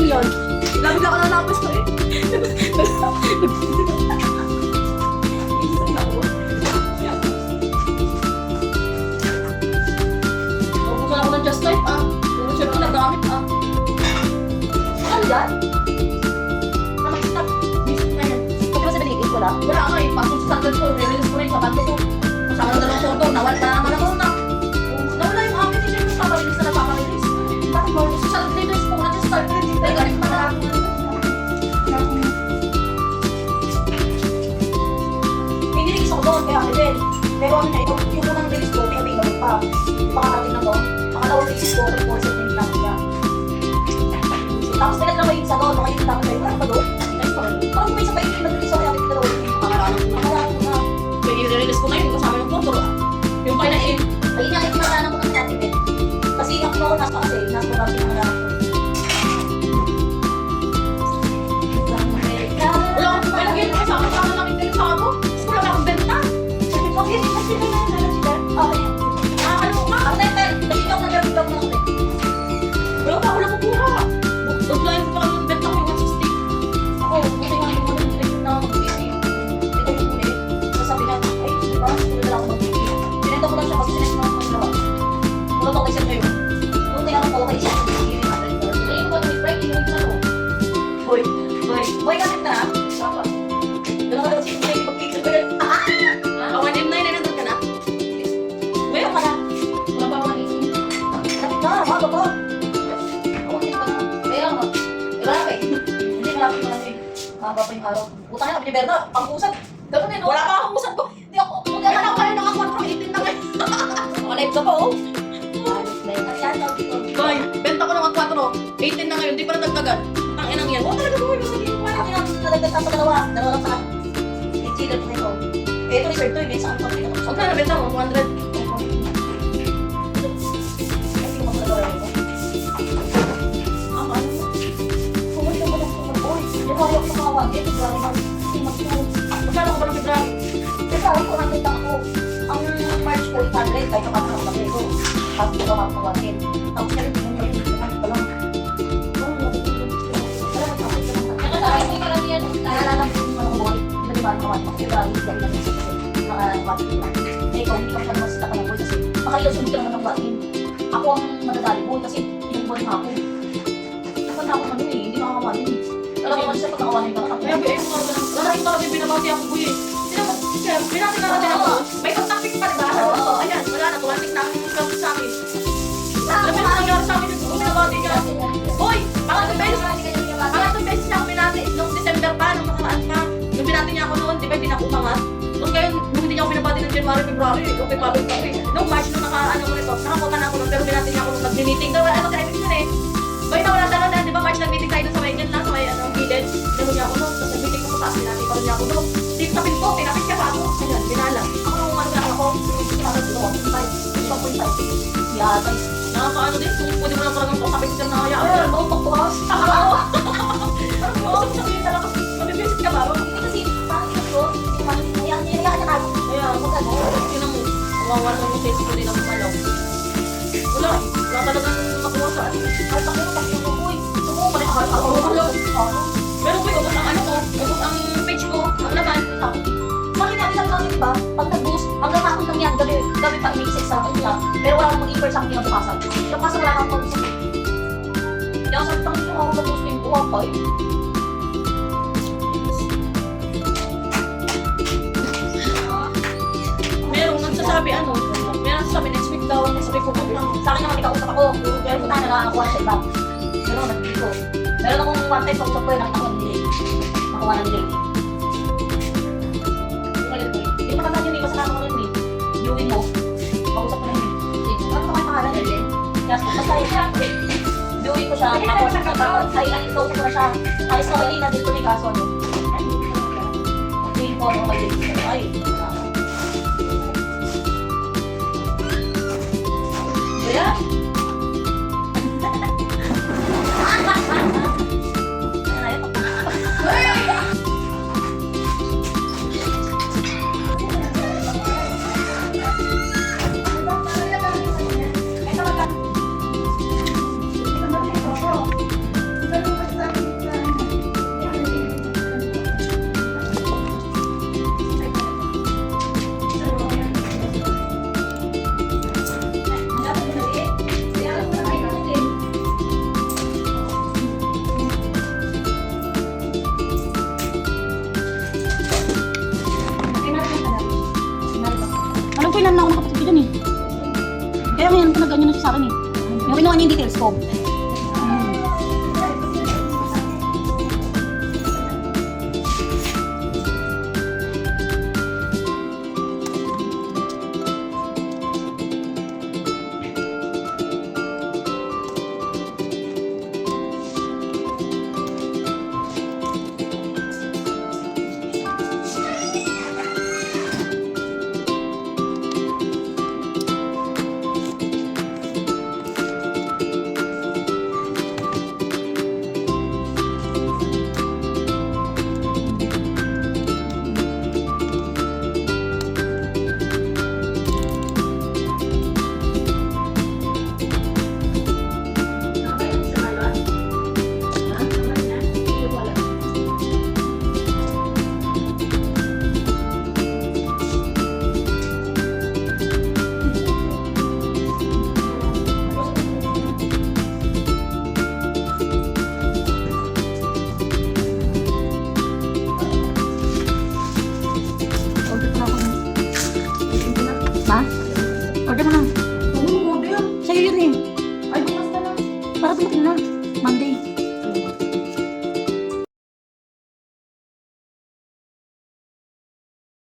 Yun. Lagi ako nanapos ko eh. Nabusan ako ng Just Life ah. Nabusan ako nagamit ah. Ano yan? Stop. Visit na yan. Pag ba sa balikin wala? Wala nga eh. Pasok sa sandal ko. Release ko na yung kapante ko. Masama na dalawang photo. Nawala na naman ako na. Nawala yung akin. Hindi siya yung papalilis na napapalilis. Bakit mo? Sa release ko na just start. Ay, galing pa na lang. Hindi nagis ako doon, kaya din. Pero ano na, yung unang release ko, pinabigay pa. Pakarating na to. Pakalawang release ko, report sa pinag niya. Tapos nagad lang kayo sa doon, makayin lang kayo. Wala pa doon? Nice pa rin. Parang may sabay yung nag-release ko, kaya pinag doon. Pakarating na. Kaya i-release ko na yun, kasama yung photo. Yung pa na-in. Ayun nga, itinalanan ko ng sentiment. Kasi ang kinukunas pa kasi, nasa pa kasi mga boy, ganit na. Sapa. Dala ka daw si Inay, pag-picture ko yun. Awan M9, ay nandun ka na? Mayroon ka na. Wala pa akong isip. Kapit na, mga ba? Awan M ka na. Mayroon mo. Iba na kayo. Hindi, malapit mo lang eh. Mahaba pa yung araw. Utang na, kapit Berna, ang pusat. Ganun din, wala pa akong pusat ko. Hindi ako, magkakaroon ako kayo ng ako from 18 na kayo. Mga live ka pa, oh. Boy, benta ko ng 4. 18 na ngayon, di pa nadagdagan. Ang inang yan. Oo, talaga gawin mo sa iyo. Parang nadagdag sa dalawa. Dalawa lang sa akin. I-chiller ko na ito. Eh, ito reserve to. May saan pa rin ako. Saan ka nabenta mo? 200? Kasi ko magdalawa ito. Ano? Kumuli ka ba ng boy? Yung kaya ko sa mga ito. Grabe mag magkano ko ba ng February? February ko nakita ako. Ang March ko 800. Kahit kapag ako kasi ito. Tapos ko kapag kawatin. Tapos kaya rin tingnan nyo rin. Tingnan ko lang. Hindi ka lang yan. Naalala ko yung mga boy. Iba diba ang kawan? Kasi February. Dahil lang yung mga kawan. Eh, ikaw hindi ka masyadong masita ka ng boy kasi makailang sunod ka naman ng batin. Ako ang madadali boy kasi inubuan na ako. Dapat na ako ano eh, hindi makakawanin eh. Alam mo kasi sa pagkakawanin ka. Kaya BM mo na wala rin talaga binabati ako boy eh. Sino mo, sir, binati na natin ako. May contact pa diba? Oo. Ayan, wala na, tumatik na ang gamit sa akin. Alam mo na nangyari sa akin yung binabati niya ako. Hoy, pangatong beses niya ako binati. Noong December pa, nung nakaraan pa. Nung binati niya ako noon, di ba hindi na ako umangat? Tapos ngayon, nung hindi niya ako binabati ng January, February, okay pa rin kami. Nung March, nung naka-ano ko nito, nakakuha na ako nun, pero binati niya ako nung nag-meeting. Daw, ano tayo yun eh. Bay na wala talaga, di ba March nag-meeting tayo dun sa may ganyan lang, sa may village. Gano'n niya ako noon, tapos nag-meeting ko sa taas, binati pa rin niya ako noon. Dito sa pinto, pinakit niya pa ako. Ayan, binala. Ako nung ano na ako, sinasad ko, 1.5. Yatay. Nakakaano din, kung pwede mo lang talagang kausapin ko na kaya. Ay, ano, pagpukas. Oo, sabihin talaga, mabibisit ka ba? Hindi kasi, parang yun yun. Hayaan niya tayo. Kaya, Mag-ano. yun ang kawawa naman yung face ko din ako malaw. Wala, wala talagang makuha sa ano. Kahit ako, kasi yung boy. Gusto mo, balik ako. Meron ko yung ubos ang ano ko, ubos ang page ko, ang laman. Bakit natin lang lang, diba? Pag nag-boost, hanggang hapon lang yan, gabi pa i-mix sa akin niya. Pero wala namang i-per sa akin kinabukasan. Yung kaso wala kang mag-usap. Kaya sabi pang yung ako nag-boost yung buha pa eh. Merong nagsasabi ano, meron nagsasabi next week daw, sabi ko, Sa akin naman ikausap ako, pero punta na nakakuha sa iba. Pero nag-dito. Meron akong one time pag-usap ko yun, nakita ko ng delay. Nakuha ng delay. Hindi mo naman yun, iba sa kama ko yun eh. Viewin mo. Kausap ko na yun. Ano ka may pangalan yun? Basta yun. Viewin ko siya. Tapos, ay, kausap ko na siya. Ayos na mali na dito may kaso ano. Viewin ko ano kayo. Ay, Kaya, alam ko ilan na ako nakapagsabitan eh. Kaya ngayon pinaganyan na siya sa akin eh. Yung kinuha niya yung details ko. Ma? Order mo na. Sa'yo yun eh. ay, bukas na lang. Para dumating na.